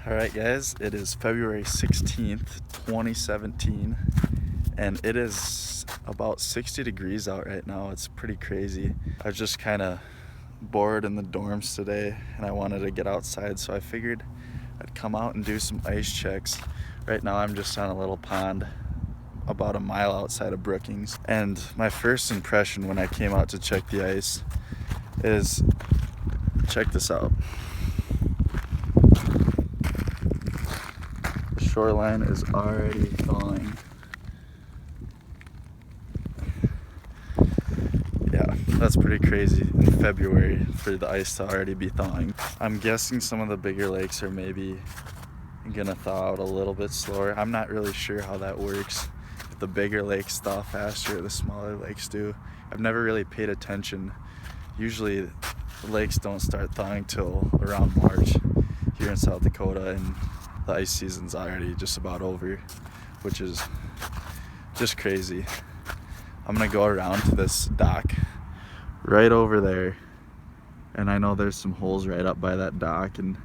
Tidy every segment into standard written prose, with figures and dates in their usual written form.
Alright guys, it is February 16th, 2017, and it is about 60 degrees out right now. It's pretty crazy. I was just kind of bored in the dorms today and I wanted to get outside, so I figured I'd come out and do some ice checks. Right now I'm just on a little pond about a mile outside of Brookings, and my first impression when I came out to check the ice is, check this out. The shoreline is already thawing. Yeah, that's pretty crazy in February for the ice to already be thawing. I'm guessing some of the bigger lakes are maybe gonna thaw out a little bit slower. I'm not really sure how that works. If the bigger lakes thaw faster or the smaller lakes do. I've never really paid attention. Usually the lakes don't start thawing till around March here in South Dakota, and the ice season's already just about over, which is just crazy. I'm gonna go around to this dock right over there, and I know there's some holes right up by that dock, and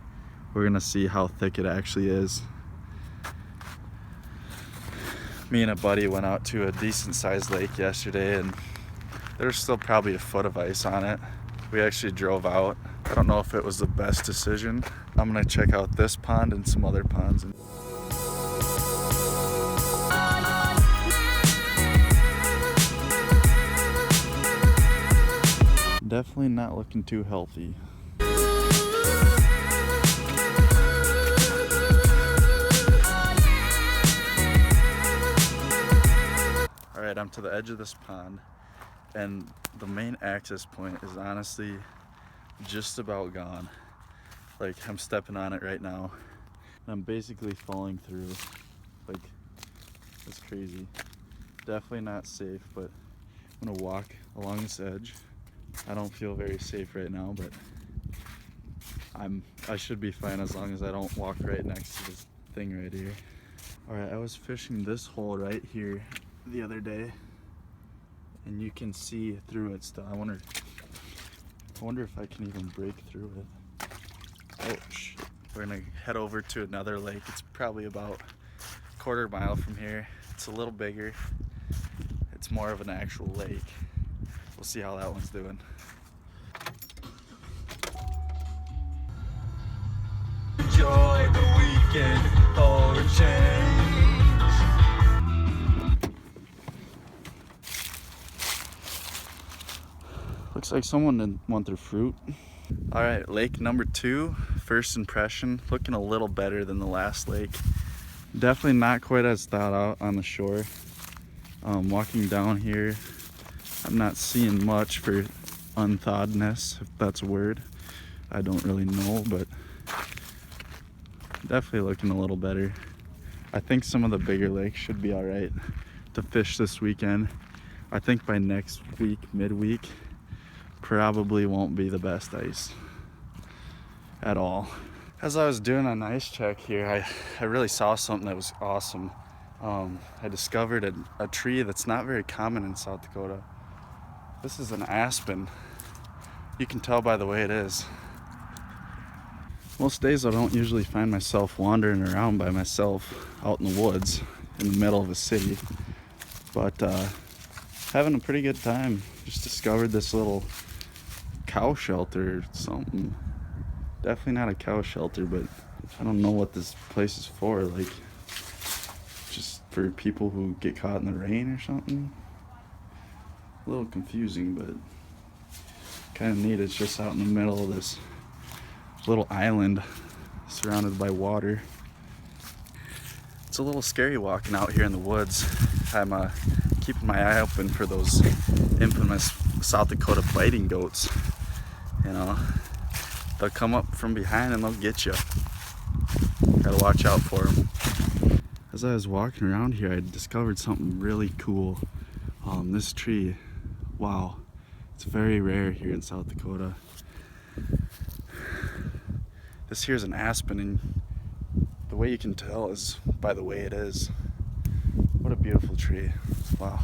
we're gonna see how thick it actually is. Me and a buddy went out to a decent sized lake yesterday, and there's still probably a foot of ice on it. We actually drove out. I don't know if it was the best decision. I'm gonna check out this pond and some other ponds. Definitely not looking too healthy. Alright, I'm to the edge of this pond, and the main access point is honestly just about gone. Like, I'm stepping on it right now and I'm basically falling through. Like, it's crazy. Definitely not safe, but I'm gonna walk along this edge. I don't feel very safe right now, but I should be fine as long as I don't walk right next to this thing right here. Alright, I was fishing this hole right here the other day, and you can see through it still. I wonder if I can even break through it. Oh shit. We're gonna head over to another lake. It's probably about a quarter mile from here. It's a little bigger. It's more of an actual lake. We'll see how that one's doing. Enjoy the weekend for a change. Looks like someone didn't want their fruit. Alright, lake number 2, first impression, looking a little better than the last lake. Definitely not quite as thawed out on the shore. Walking down here, I'm not seeing much for unthawedness, if that's a word. I don't really know, but definitely looking a little better. I think some of the bigger lakes should be alright to fish this weekend. I think by next week, midweek, probably won't be the best ice at all. As I was doing an ice check here, I really saw something that was awesome. I discovered a tree that's not very common in South Dakota. This is an aspen. You can tell by the way it is. Most days I don't usually find myself wandering around by myself out in the woods in the middle of a city, but having a pretty good time. Just discovered this little cow shelter or something. Definitely not a cow shelter, but I don't know what this place is for. Like, just for people who get caught in the rain or something. A little confusing, but kind of neat. It's just out in the middle of this little island surrounded by water. It's a little scary walking out here in the woods. I'm keeping my eye open for those infamous South Dakota biting goats. You know, they'll come up from behind and they'll get you. Gotta watch out for them. As I was walking around here, I discovered something really cool. This tree, wow, it's very rare here in South Dakota. This here's an aspen, and the way you can tell is by the way it is. What a beautiful tree. Wow.